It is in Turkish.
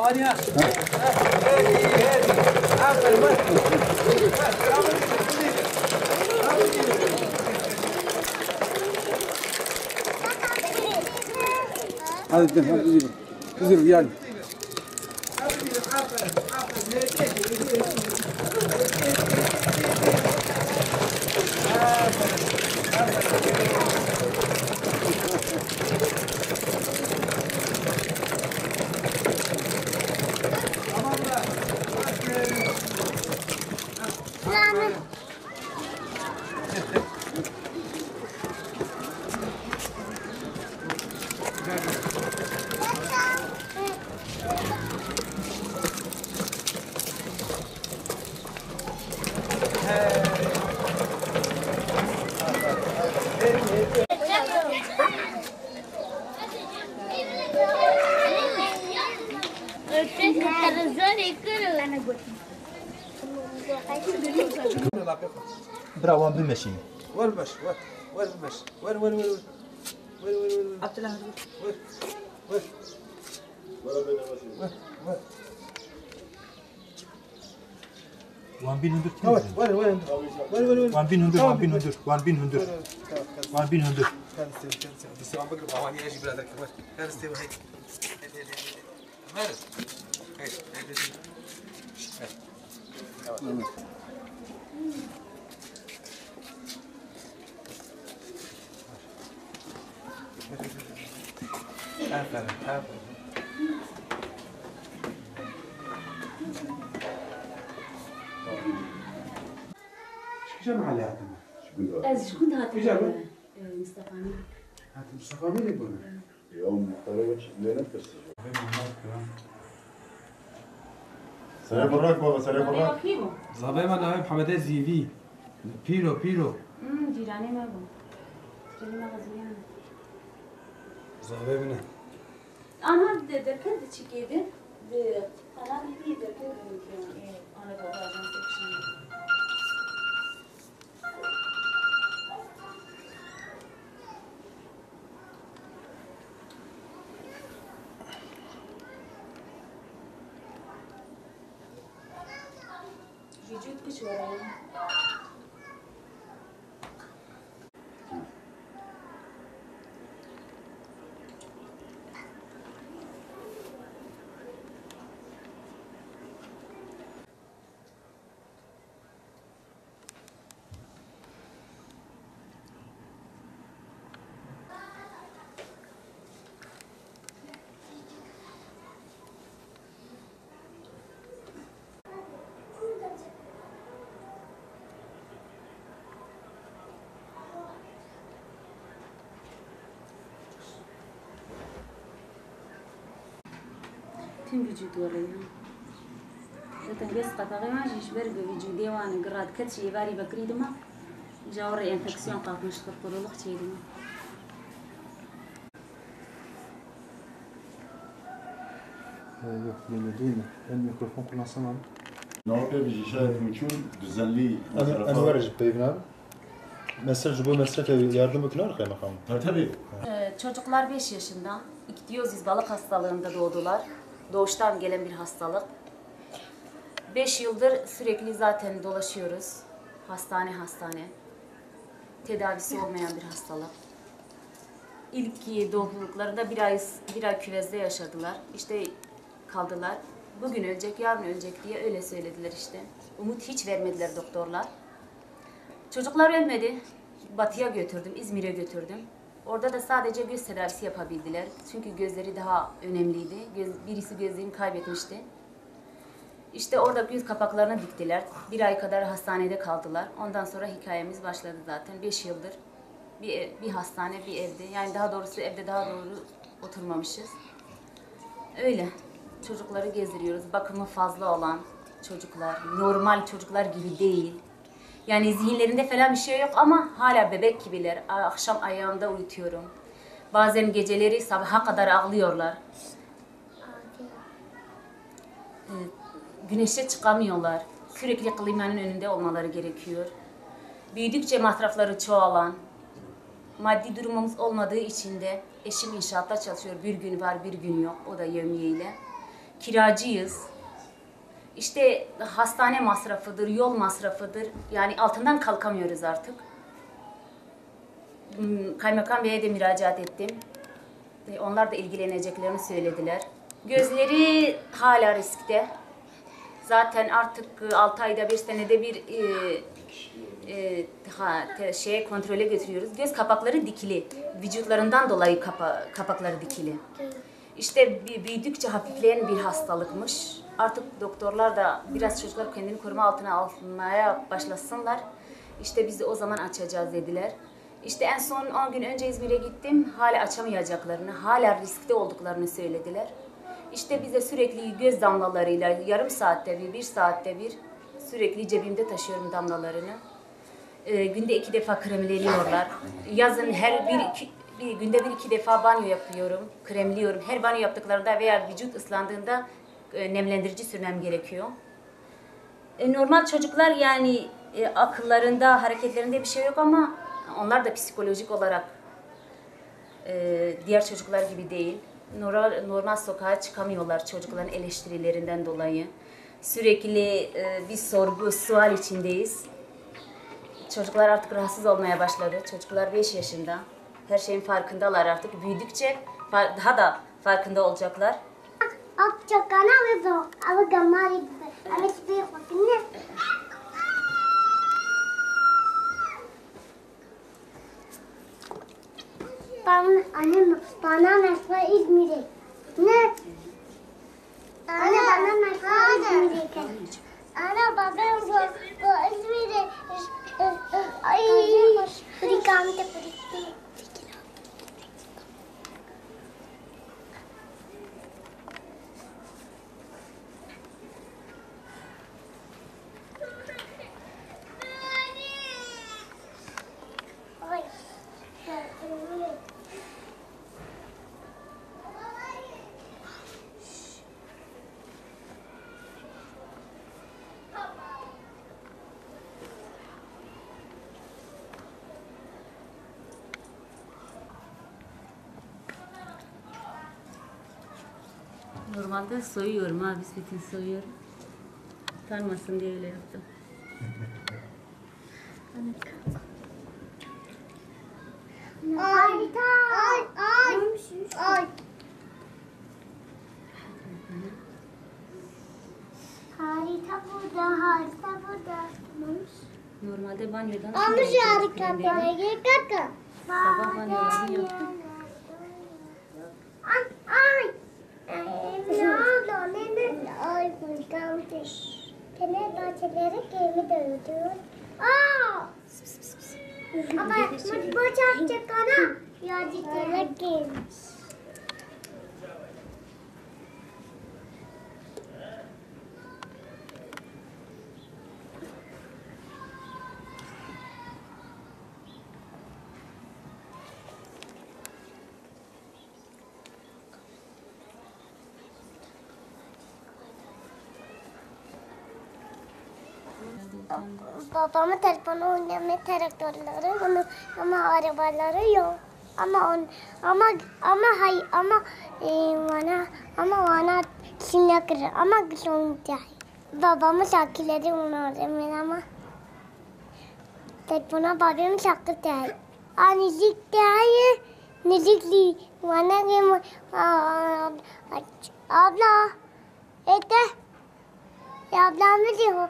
ثانية. هذا الدم هذا زيرو ريال. برا وان بمشي وين المشي وين المشي وين وين وين وين وين عبد الله وين وين وين وان بين هندر وين وين وين وان بين هندر وان بين هندر وان بين هندر وان بين هندر كان استوى عم بقرب عواني اجي بلادك كان استوى هيك مارس هيك جمع على هذا از شكون هاتي إجابة؟ مصطفى هات مصطفى مين يقول يوم مختلف لنا بس سلام براك بابا سلام براك زباين انا محمد زيفي بيرو جيراني ما بو جيراني ما غزيان زباين انا دركت شي كده انا بيبي دركت انا بابا عشان سكشن وجود كشورة تم وجود وريها تنقص قطعي ما جيش برد وجودي وانا قراد كتشي باري بكري دما جاوري انفكسيون قاف نشكر قولوا لختي دما yok böyle değil mi? El mikrofon kullansam abi. Ne yapıyor bir işaret mümkün düzenli Anı var Recep Bey'in abi. Mesaj bu mesaj yardım ekler kaymakam. Tabii. Çocuklar 5 yaşında. İktiozis balık hastalığında doğdular. Doğuştan gelen bir hastalık. 5 yıldır sürekli zaten dolaşıyoruz. Hastane. Tedavisi olmayan bir hastalık. İlk doğduklarında bir ay küvezde yaşadılar. İşte kaldılar. Bugün ölecek, yarın ölecek diye öyle söylediler işte. Umut hiç vermediler doktorlar. Çocuklar ölmedi. Batı'ya götürdüm, İzmir'e götürdüm. Orada da sadece göz tedavisi yapabildiler. Çünkü gözleri daha önemliydi. Birisi gözlerini kaybetmişti. İşte orada göz kapaklarını diktiler. Bir ay kadar hastanede kaldılar. Ondan sonra hikayemiz başladı zaten. 5 yıldır bir hastane, bir evde. Yani daha doğrusu evde daha doğru oturmamışız. Öyle. Çocukları gezdiriyoruz. Bakımı fazla olan çocuklar. Normal çocuklar gibi değil. Yani zihinlerinde falan bir şey yok ama hala bebek gibiler. Akşam ayağımda uyutuyorum. Bazen geceleri sabaha kadar ağlıyorlar. Güneşe çıkamıyorlar. Sürekli klimanın önünde olmaları gerekiyor. Büyüdükçe masrafları çoğalan, maddi durumumuz olmadığı için de eşim inşaatta çalışıyor. Bir gün var, bir gün yok. O da yevmiyeyle. kiracıyız. İşte hastane masrafıdır, yol masrafıdır. Yani altından kalkamıyoruz artık. Kaymakam Bey'e de müracaat ettim. Onlar da ilgileneceklerini söylediler. Gözleri hala riskte. Zaten artık 6 ayda bir, senede bir şeye kontrole götürüyoruz. Göz kapakları dikili. Vücutlarından dolayı kapakları dikili. İşte büyüdükçe hafifleyen bir hastalıkmış. Artık doktorlar da biraz çocuklar kendini koruma altına almaya başlasınlar. İşte biz de o zaman açacağız dediler. İşte en son 10 gün önce İzmir'e gittim. Hala açamayacaklarını, hala riskte olduklarını söylediler. İşte bize sürekli göz damlalarıyla yarım saatte bir, 1 saatte bir sürekli cebimde taşıyorum damlalarını. Günde 2 defa kremleniyorlar. Yazın günde 1-2 defa banyo yapıyorum, kremliyorum. Her banyo yaptıklarında veya vücut ıslandığında nemlendirici sürmem gerekiyor. Normal çocuklar yani akıllarında, hareketlerinde bir şey yok ama onlar da psikolojik olarak diğer çocuklar gibi değil. Normal sokağa çıkamıyorlar çocukların eleştirilerinden dolayı. Sürekli bir sorgu, sual içindeyiz. Çocuklar artık rahatsız olmaya başladı. Çocuklar 5 yaşında. Her şeyin farkındalar artık. Büyüdükçe daha da farkında olacaklar. Bana mesela İzmir'e. Ne? Anne bana mesela İzmir'e. Anne babam bu İzmir'e. Ay. Brigante brigante. Normalde soyuyorum ha, bisikletini soyuyorum. Utanmasın diye öyle yaptım. Ay. Harita burada. Normalde banyodan Almış harika krem böyle kaka. Sabah banyolarını yaptım. Ay. Ay brigante. Fenerbahçelere gemi dövdü. Aa! Ama maç atacak ana. Yadiklerle gelmiş. Babamın telefonu oynamaya traktörleri ama arabaları yok. Bana sinek ama güzel. Babamın şarkıları onu öğrenmiyor ama telefona babamın şarkı değil. Annelik değil. Nelikli. Bana kim? Abla. Ete. Ablam diyor.